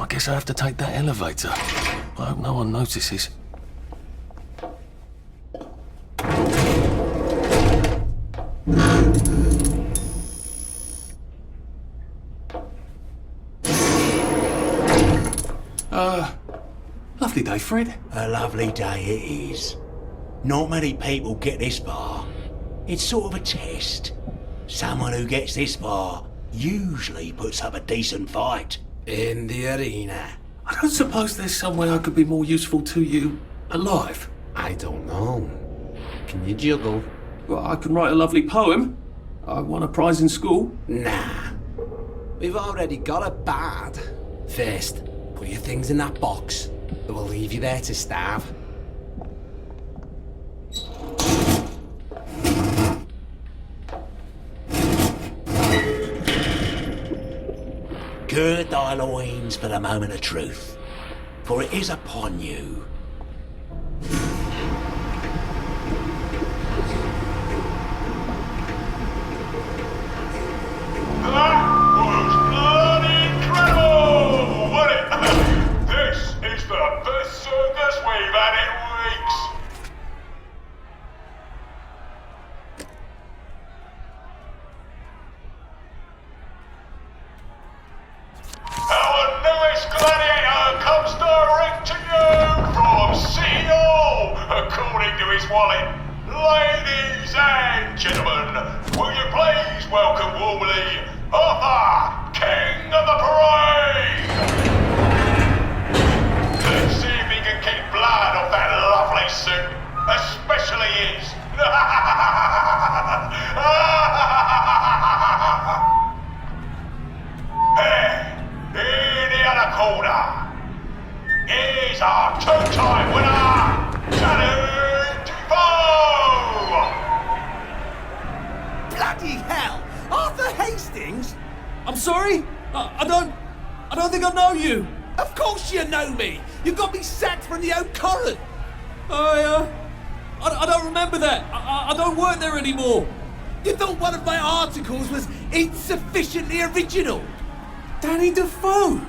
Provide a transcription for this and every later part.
guess I have to take that elevator. I hope no one notices. Lovely day, Fred. A lovely day it is. Not many people get this far. It's sort of a test. Someone who gets this far usually puts up a decent fight. In the arena. I don't suppose there's some way I could be more useful to you alive. I don't know. Can you juggle? Well, I can write a lovely poem. I won a prize in school. Nah. We've already got a bard. First, put your things in that box. It will leave you there to starve. Gird thy loins for the moment of truth, for it is upon you. That was bloody incredible, wasn't it? This is the best circus we've had in weeks. Our newest gladiator comes direct to you from City Hall, according to his wallet. Ladies and gentlemen, will you please welcome warmly Arthur, King of the Parade! Let's see if he can keep blood off that lovely suit, especially his. Hey, in the other corner is our two-time winner, Danny Defoe! Bloody hell! Arthur Hastings? I'm sorry? I don't think I know you. Of course you know me! You got me sacked from the Oak Current! I don't remember that. I don't work there anymore. You thought one of my articles was insufficiently original? Danny Defoe!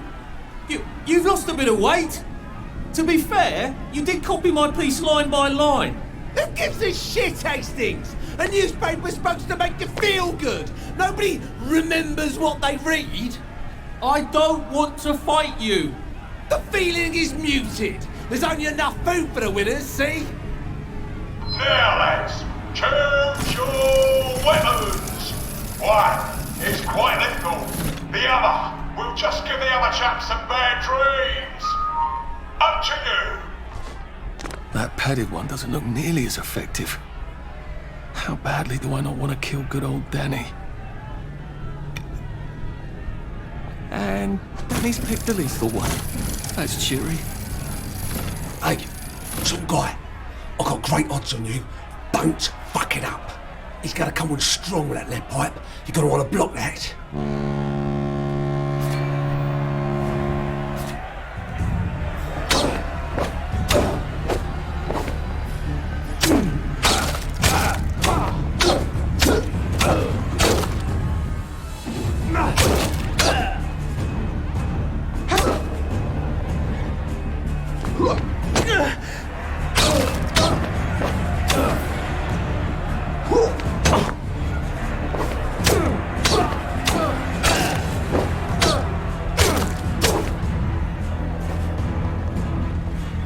You've lost a bit of weight. To be fair, you did copy my piece line by line. Who gives a shit, Hastings? A newspaper's supposed to make you feel good. Nobody remembers what they read. I don't want to fight you. The feeling is muted. There's only enough food for the winners, see? Now lads, choose your weapons. One is quite lethal. The other will just give the other chap some bad dreams. Up to you. That padded one doesn't look nearly as effective. How badly do I not want to kill good old Danny? And Danny's picked the lethal one. That's cheery. Hey, some guy. I've got great odds on you. Don't fuck it up. He's gonna come on strong with that lead pipe. You're gonna want to block that.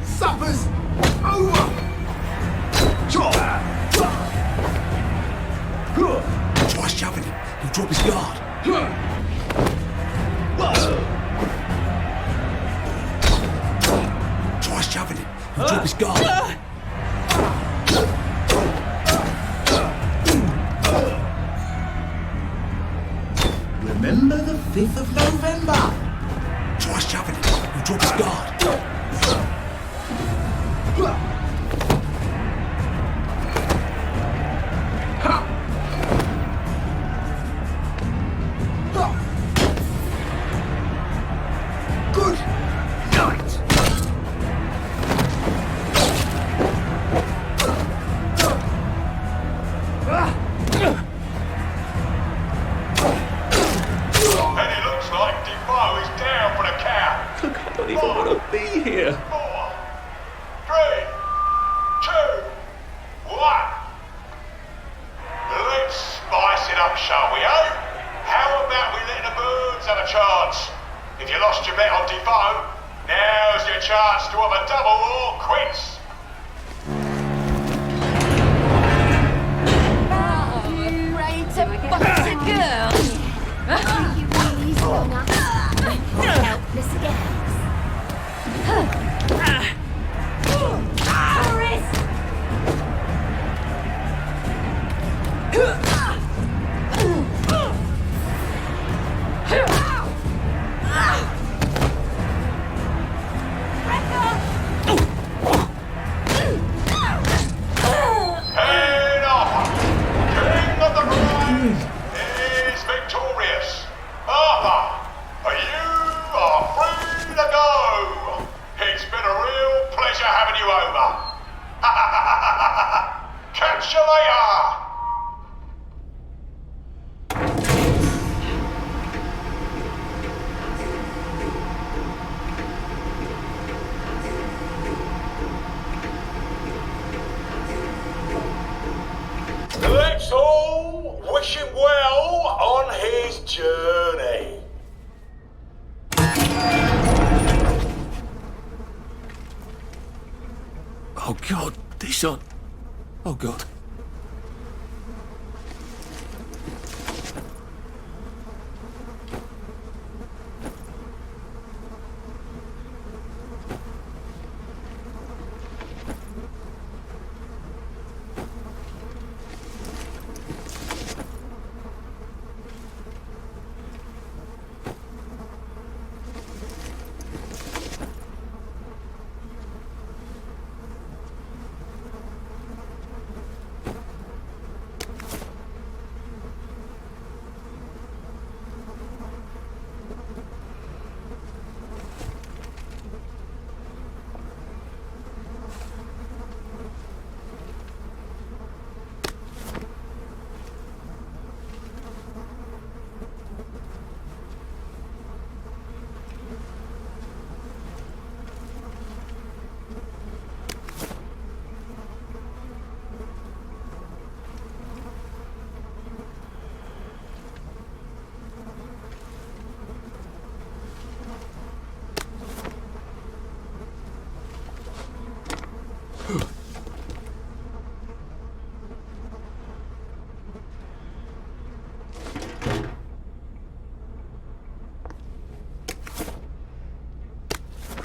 Supper's over! Try shoving him. He'll drop his guard. Try shoving him. He'll drop his guard. Remember the 5th of November? Try shoving him. He'll drop his guard. Good night! And it looks like Defoe is down for the count. don't even want to be here. 4, 3, 2, 1. Let's spice it up, shall we, eh? How about we let the birds have a chance? If you lost your bet on Defoe, now's your chance to have a double or quits. Ready to box a girl? Easy on us. Helpless girls. Boris! And Arthur, King of the Rhine, is victorious. Arthur, you are free to go. It's been a real pleasure having you over. Catch you later. Let's all wish him well on his journey. Oh God, this on. Oh God.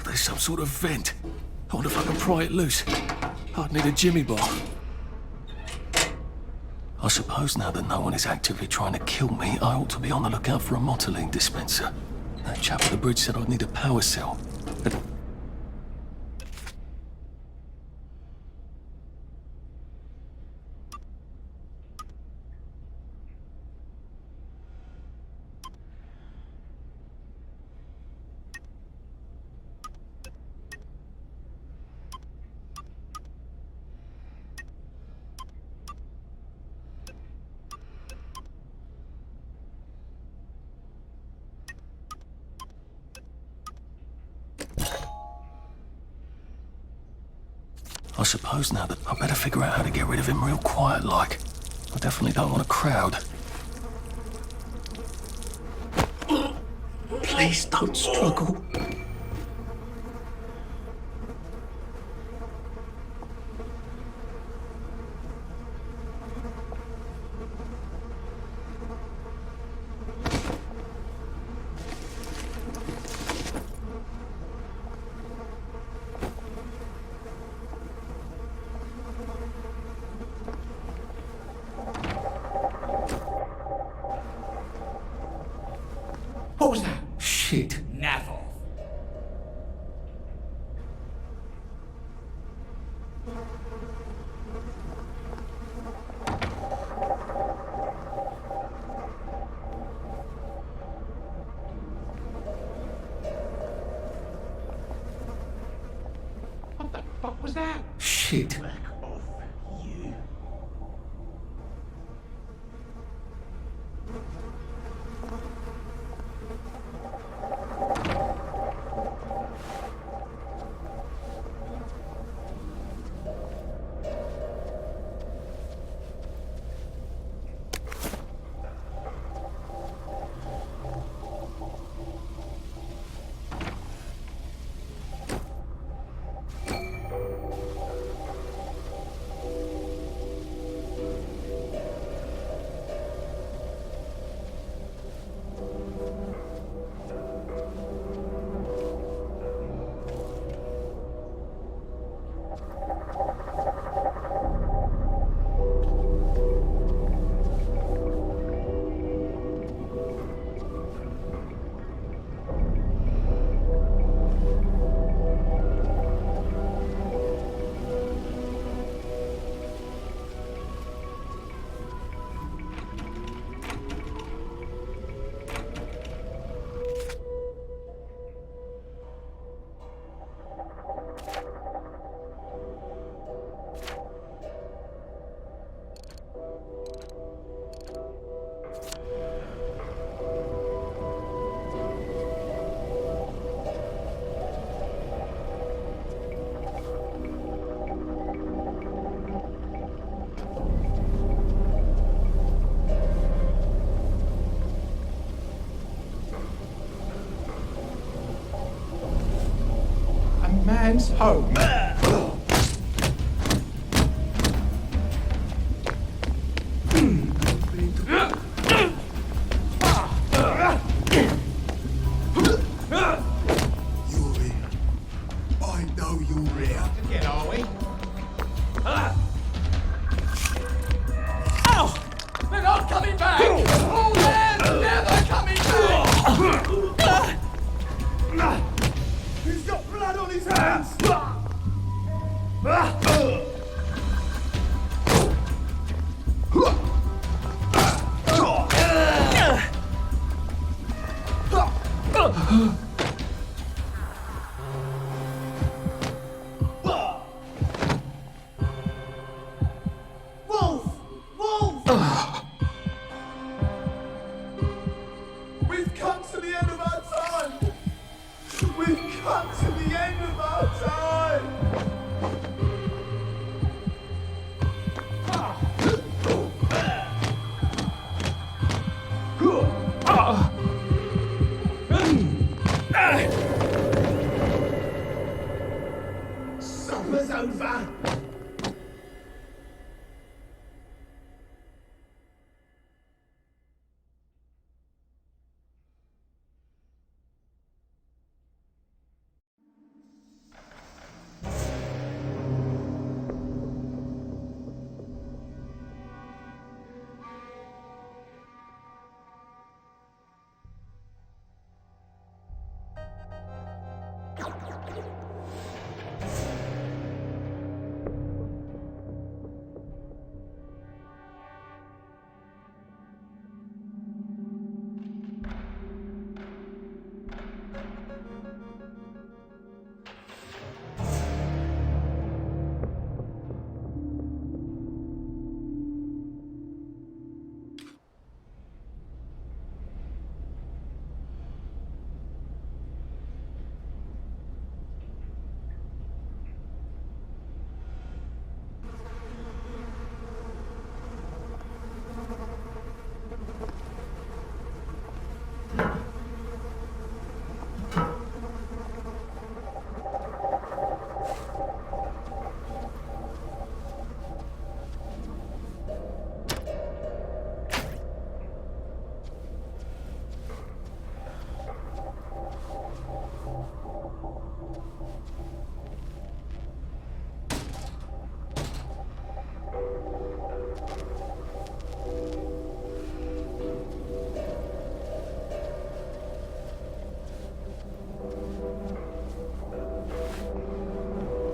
There's some sort of vent. I wonder if I can pry it loose. I'd need a jimmy bar. I suppose now that no one is actively trying to kill me, I ought to be on the lookout for a Motoline dispenser. That chap at the bridge said I'd need a power cell. But I suppose now that I better figure out how to get rid of him real quiet like. I definitely don't want a crowd. Please don't struggle. What was that? Shit. Navel. What the fuck was that? Shit. Back off, you. man's home. Yuri, I know you're here. Again, are we? They're not coming back! Oh, they're never coming back! He's got blood on his hands. Wolf! Wolf! We've come to the end of our time! We've come to the end of our time! Summer's over!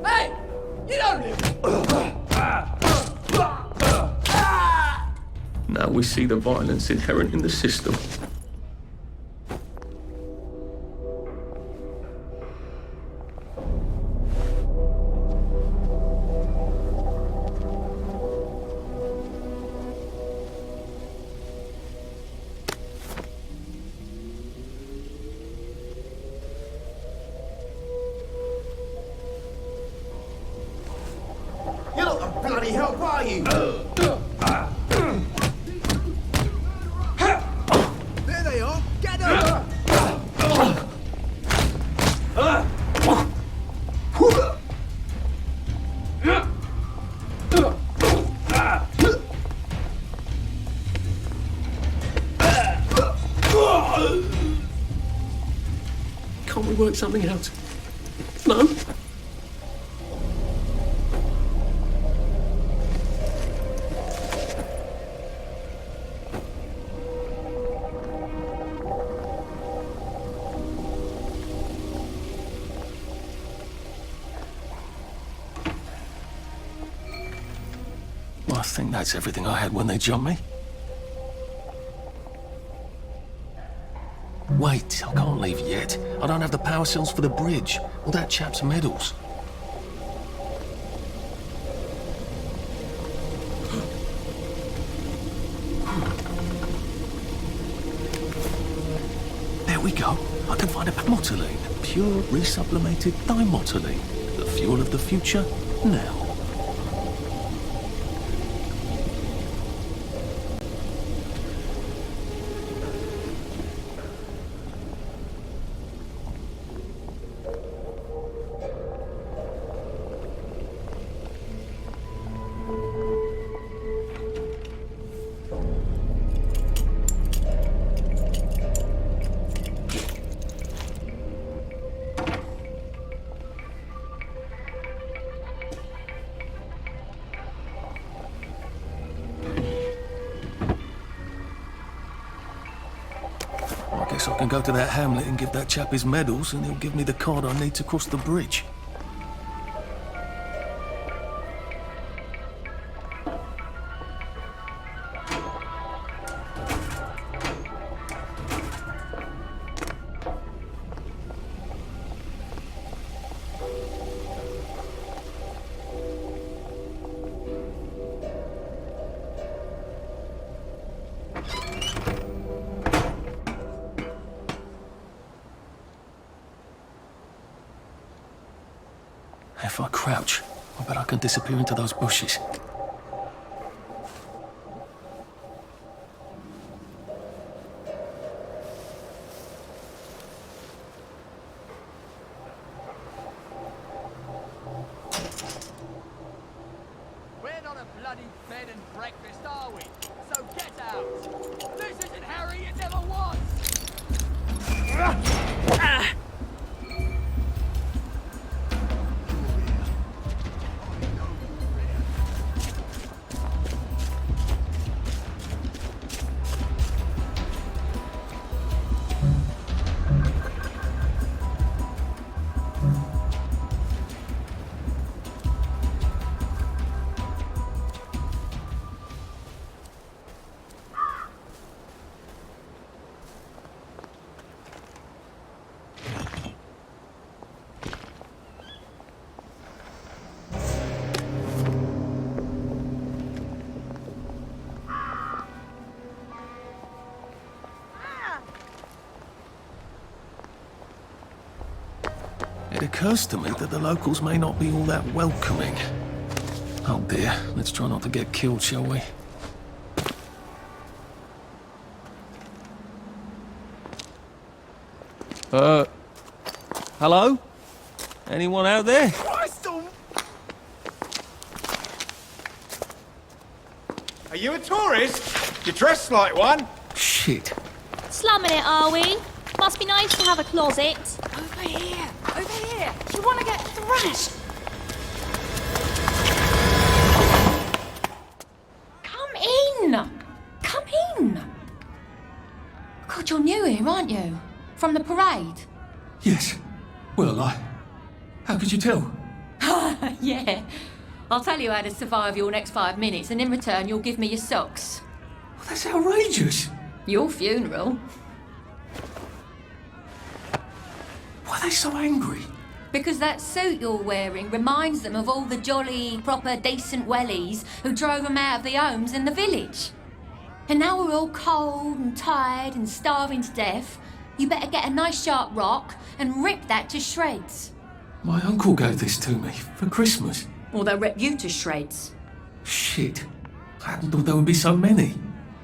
Hey! You don't live! Now we see the violence inherent in the system. You lot the bloody help are you? There they are! Get them! Can't we work something out? No? I think that's everything I had when they jumped me. Wait, I can't leave yet. I don't have the power cells for the bridge, or that chap's medals. There we go. I can find a motoline. Pure resublimated dimotoline. The fuel of the future, now. Guess I can go to that hamlet and give that chap his medals, and he'll give me the card I need to cross the bridge. If I crouch, I bet I can disappear into those bushes. We're not a bloody bed and breakfast, are we? So get out! This isn't Harry, it never was! It occurs to me that the locals may not be all that welcoming. Oh dear, let's try not to get killed, shall we? Hello? Anyone out there? Are you a tourist? You dress like one. Shit. Slumming it, are we? Must be nice to have a closet. Over here! Over here! You want to get thrashed? Come in! Come in! God, you're new here, aren't you? From the parade? Yes. Well, how could you tell? Yeah. I'll tell you how to survive your next 5 minutes, and in return, you'll give me your socks. Well, that's outrageous. Your funeral. Why are they so angry? Because that suit you're wearing reminds them of all the jolly, proper, decent wellies who drove them out of their homes in the village. And now we're all cold and tired and starving to death. You better get a nice sharp rock and rip that to shreds. My uncle gave this to me for Christmas. Or they'll rip you to shreds. Shit. I hadn't thought there would be so many.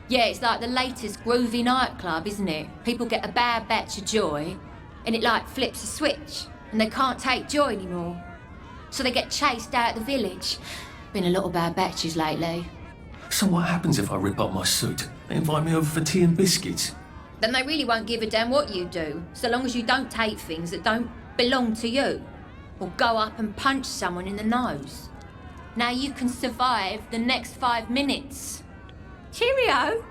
Yeah, it's like the latest groovy nightclub, isn't it? People get a bad batch of joy, and it like flips a switch, and they can't take joy anymore. So they get chased out of the village. Been a lot of bad batches lately. So what happens if I rip up my suit? They invite me over for tea and biscuits. Then they really won't give a damn what you do, so long as you don't take things that don't belong to you. Or go up and punch someone in the nose. Now you can survive the next 5 minutes. Cheerio!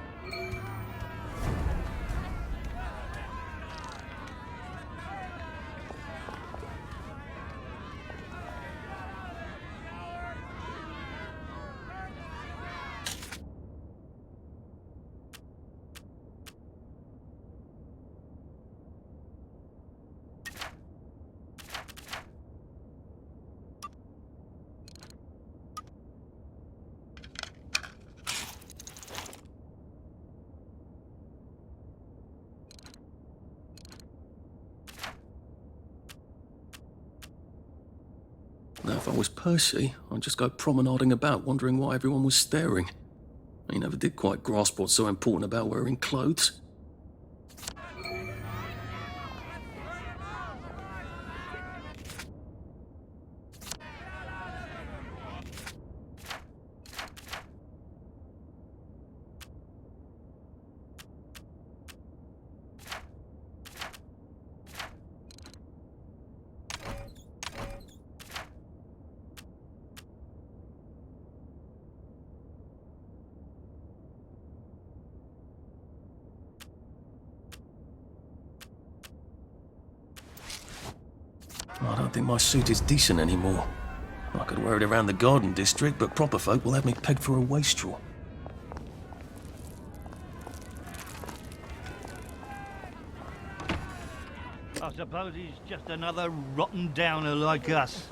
Now, if I was Percy, I'd just go promenading about, wondering why everyone was staring. He never did quite grasp what's so important about wearing clothes. I don't think my suit is decent anymore. I could wear it around the garden district, but proper folk will have me pegged for a wastrel. I suppose he's just another rotten downer like us.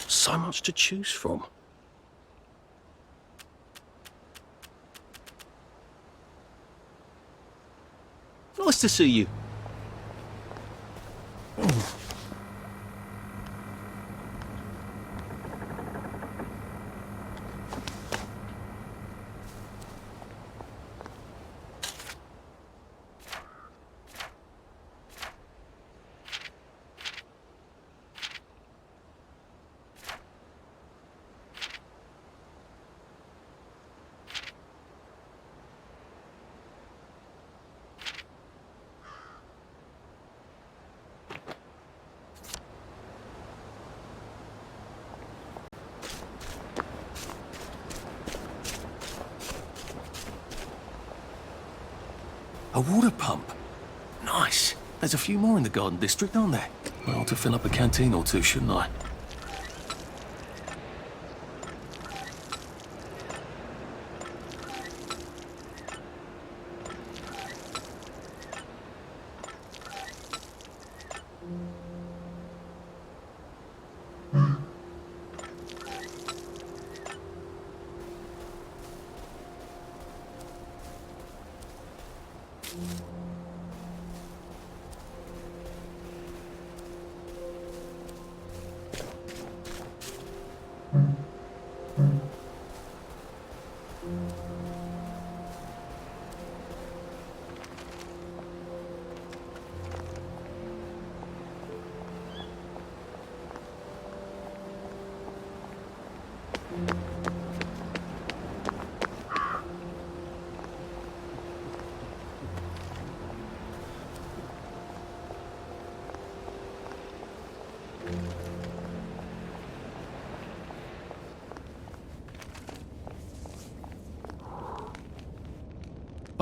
So much to choose from. Nice to see you. A water pump. Nice. There's a few more in the garden district, aren't there? I ought to fill up a canteen or two, shouldn't I?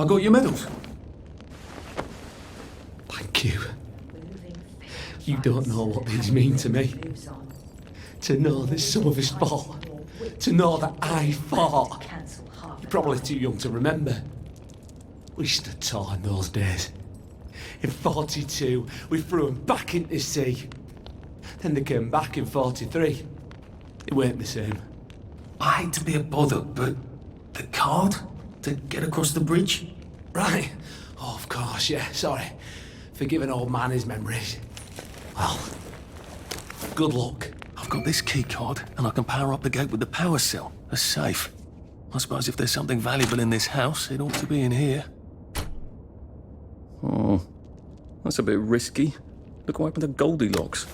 I got your medals. Thank you. You don't know what these mean to me. To know that some of us fought. To know that I fought. You're probably too young to remember. We stood tall in those days. In 42, we threw them back into the sea. Then they came back in 43. It weren't the same. I hate to be a bother, but the card to get across the bridge? Right. Oh, of course, yeah, sorry. Forgive an old man his memories. Well, good luck. I've got this key card, and I can power up the gate with the power cell. A safe. I suppose if there's something valuable in this house, it ought to be in here. Oh, that's a bit risky. Look what happened to Goldilocks.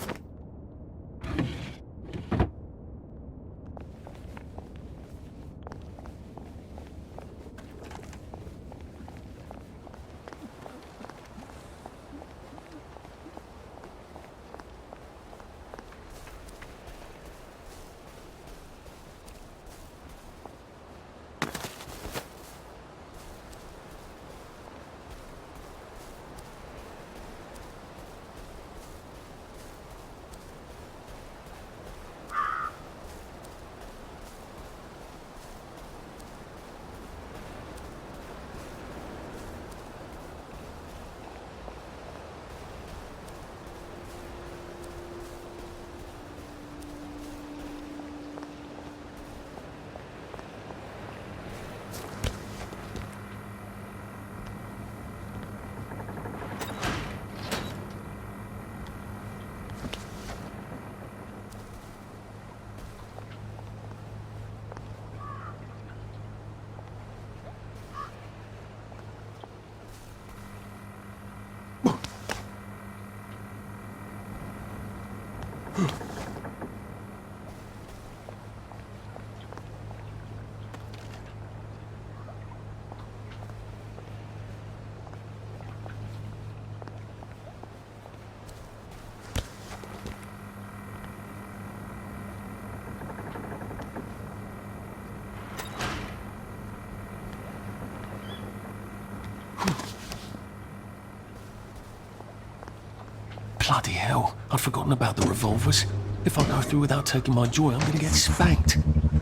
Bloody hell, I'd forgotten about the revolvers. If I go through without taking my joy, I'm gonna get spanked.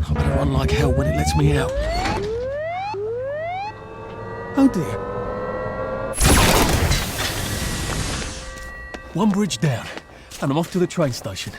I better run like hell when it lets me out. Oh dear. One bridge down, and I'm off to the train station.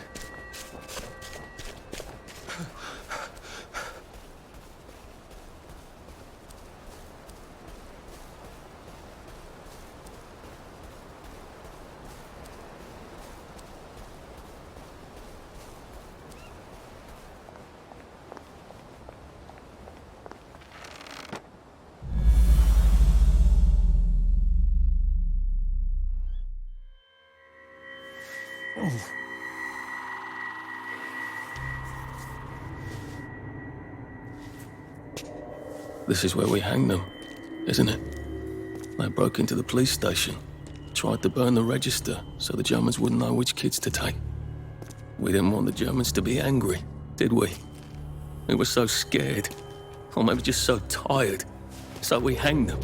This is where we hang them, isn't it? They broke into the police station, tried to burn the register so the Germans wouldn't know which kids to take. We didn't want the Germans to be angry, did we? We were so scared, or maybe just so tired, so we hanged them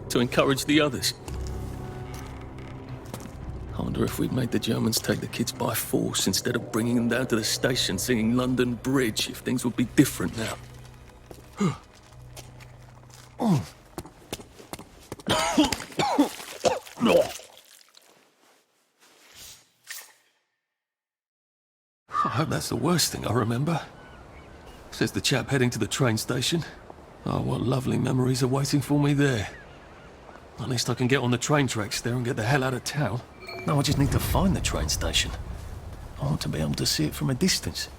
to encourage the others. I wonder if we'd made the Germans take the kids by force instead of bringing them down to the station singing London Bridge, if things would be different now. I hope that's the worst thing I remember. Says the chap heading to the train station. Oh, what lovely memories are waiting for me there. At least I can get on the train tracks there and get the hell out of town. Now I just need to find the train station. I want to be able to see it from a distance.